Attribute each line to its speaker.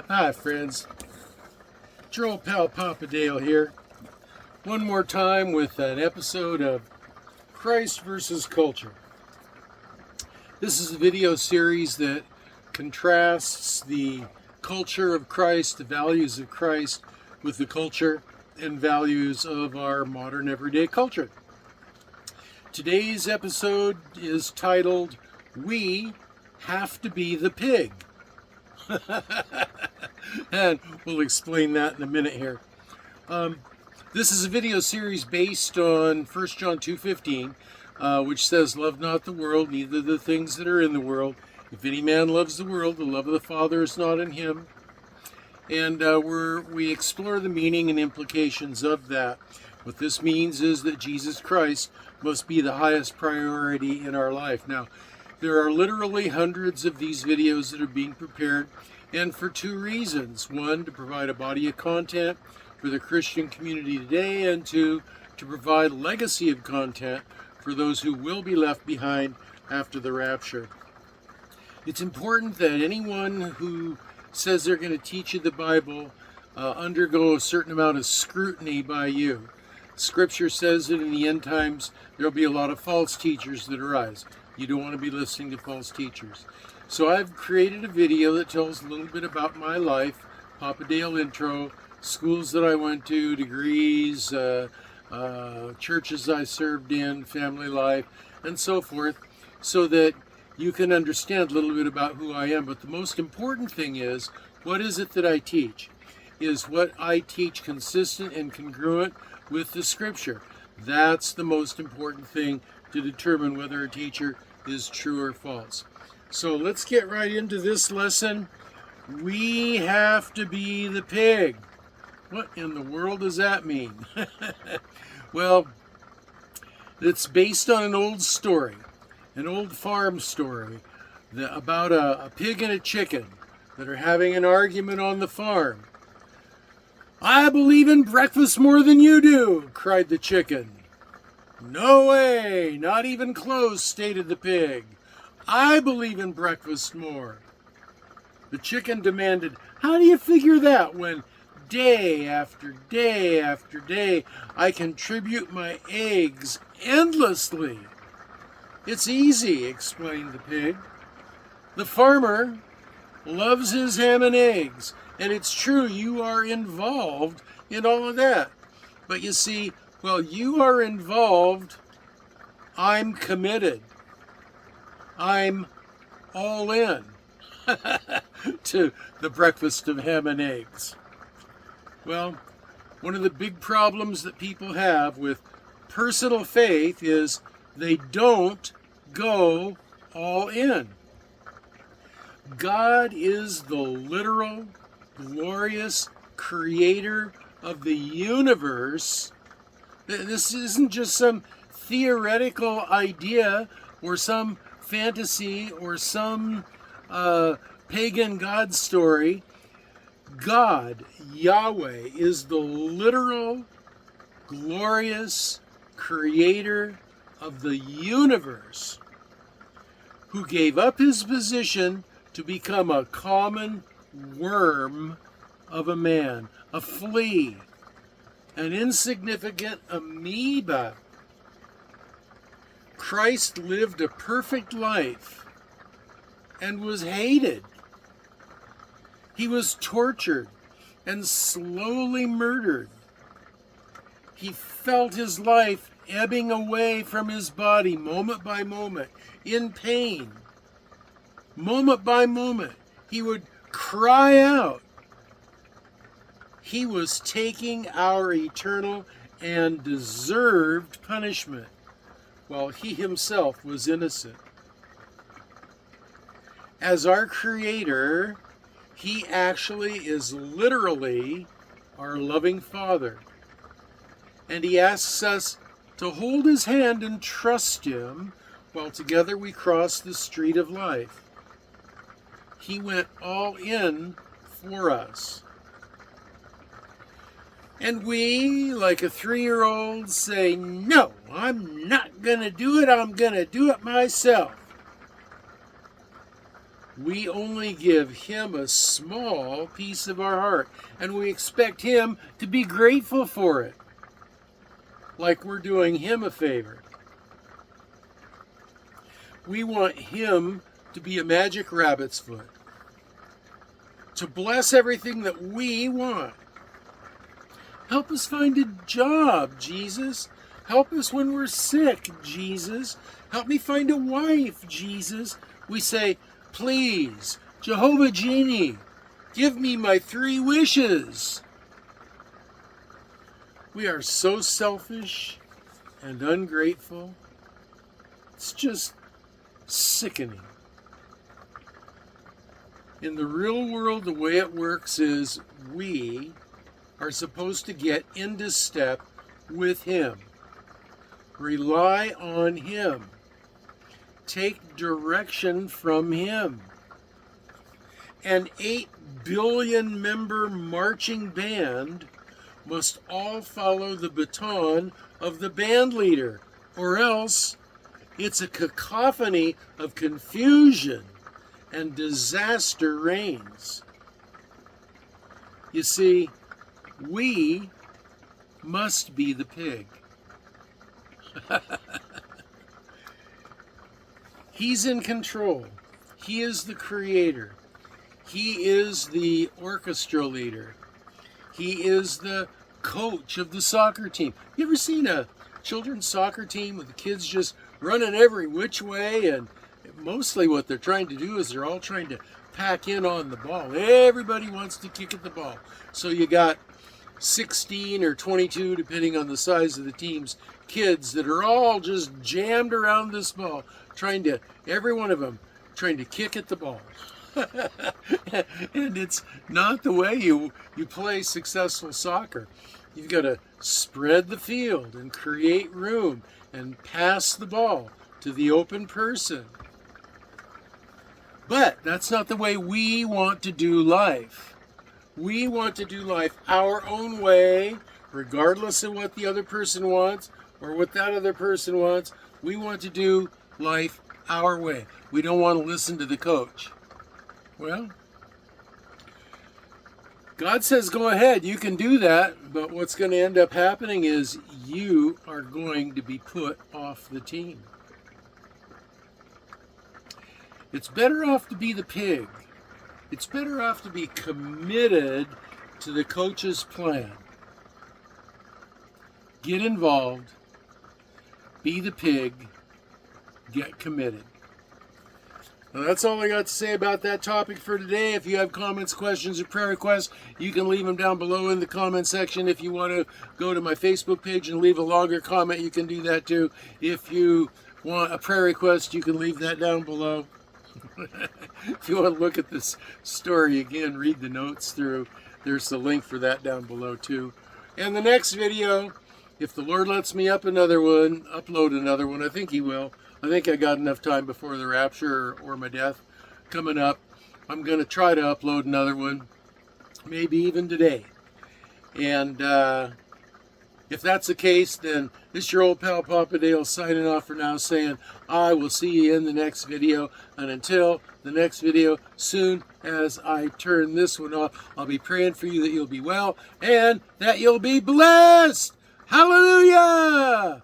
Speaker 1: Hi, friends. Your old pal Papa Dale here. One more time with an episode of Christ versus Culture. This is a video series that contrasts the culture of Christ, the values of Christ, with the culture and values of our modern everyday culture. Today's episode is titled, We Have to Be the Pig. And we'll explain that in a minute here. This is a video series based on 1 John 2:15, which says, Love not the world, neither the things that are in the world. If any man loves the world, the love of the Father is not in him. And we explore the meaning and implications of that. What this means is that Jesus Christ must be the highest priority in our life. Now, there are literally hundreds of these videos that are being prepared, and for two reasons. One, to provide a body of content for the Christian community today, and two, to provide a legacy of content for those who will be left behind after the rapture. It's important that anyone who says they're going to teach you the Bible undergo a certain amount of scrutiny by you. Scripture says that in the end times there'll be a lot of false teachers that arise. You don't want to be listening to false teachers. So I've created a video that tells a little bit about my life, Papa Dale intro, schools that I went to, degrees, churches I served in, family life, and so forth, so that you can understand a little bit about who I am. But the most important thing is, what is it that I teach? Is what I teach consistent and congruent with the Scripture? That's the most important thing to determine whether a teacher is true or false. So let's get right into this lesson. We have to be the pig. What in the world does that mean? Well, it's based on an old story, an old farm story about a pig and a chicken that are having an argument on the farm. I believe in breakfast more than you do, cried the chicken. No way, not even close, stated the pig. I believe in breakfast more. The chicken demanded, how do you figure that when day after day after day I contribute my eggs endlessly? It's easy, explained the pig. The farmer loves his ham and eggs, and it's true you are involved in all of that. But you see, while you are involved, I'm committed. I'm all in to the breakfast of ham and eggs. Well, one of the big problems that people have with personal faith is they don't go all in. God is the literal, glorious creator of the universe. This isn't just some theoretical idea or some fantasy or some pagan god story. God, Yahweh, is the literal, glorious creator of the universe, who gave up his position to become a common worm of a man, a flea, an insignificant amoeba. Christ lived a perfect life and was hated. He was tortured and slowly murdered. He felt his life ebbing away from his body moment by moment, in pain. Moment by moment, he would cry out. He was taking our eternal and deserved punishment, while he himself was innocent. As our Creator, he actually is literally our loving Father. And he asks us to hold his hand and trust him while together we cross the street of life. He went all in for us. And we, like a 3-year-old, say, no, I'm not going to do it. I'm going to do it myself. we only give him a small piece of our heart, and we expect him to be grateful for it, like we're doing him a favor. We want him to be a magic rabbit's foot, to bless everything that we want. Help us find a job, Jesus. Help us when we're sick, Jesus. Help me find a wife, Jesus. We say, please, Jehovah Genie, give me my 3 wishes. We are so selfish and ungrateful. It's just sickening. In the real world, the way it works is we are supposed to get into step with him. Rely on him. Take direction from him. An 8 billion member marching band must all follow the baton of the band leader, or else it's a cacophony of confusion and disaster reigns. You see, we must be the pig. He's in control. He is the creator. He is the orchestra leader. He is the coach of the soccer team. You ever seen a children's soccer team with the kids just running every which way? And mostly what they're trying to do is they're all trying to pack in on the ball. Everybody wants to kick at the ball. So you got 16 or 22, depending on the size of the team's kids, that are all just jammed around this ball, every one of them trying to kick at the ball. And it's not the way you play successful soccer. You've got to spread the field and create room and pass the ball to the open person. But that's not the way we want to do life. We want to do life our own way, regardless of what the other person wants or what that other person wants. We want to do life our way. We don't want to listen to the coach. Well, God says go ahead, you can do that, but what's going to end up happening is you are going to be put off the team. It's better off to be the pig. It's better off to be committed to the coach's plan. Get involved, be the pig, get committed. Well, that's all I got to say about that topic for today. If you have comments, questions, or prayer requests, you can leave them down below in the comment section. If you want to go to my Facebook page and leave a longer comment, you can do that too. If you want a prayer request, you can leave that down below. If you want to look at this story again, read the notes through. There's a link for that down below too. And the next video, if the Lord lets me upload another one, I think he will. I think I got enough time before the rapture or my death coming up. I'm going to try to upload another one, maybe even today. And if that's the case, then this is your old pal Papa Dale signing off for now, saying I will see you in the next video. And until the next video, soon as I turn this one off, I'll be praying for you that you'll be well and that you'll be blessed. Hallelujah!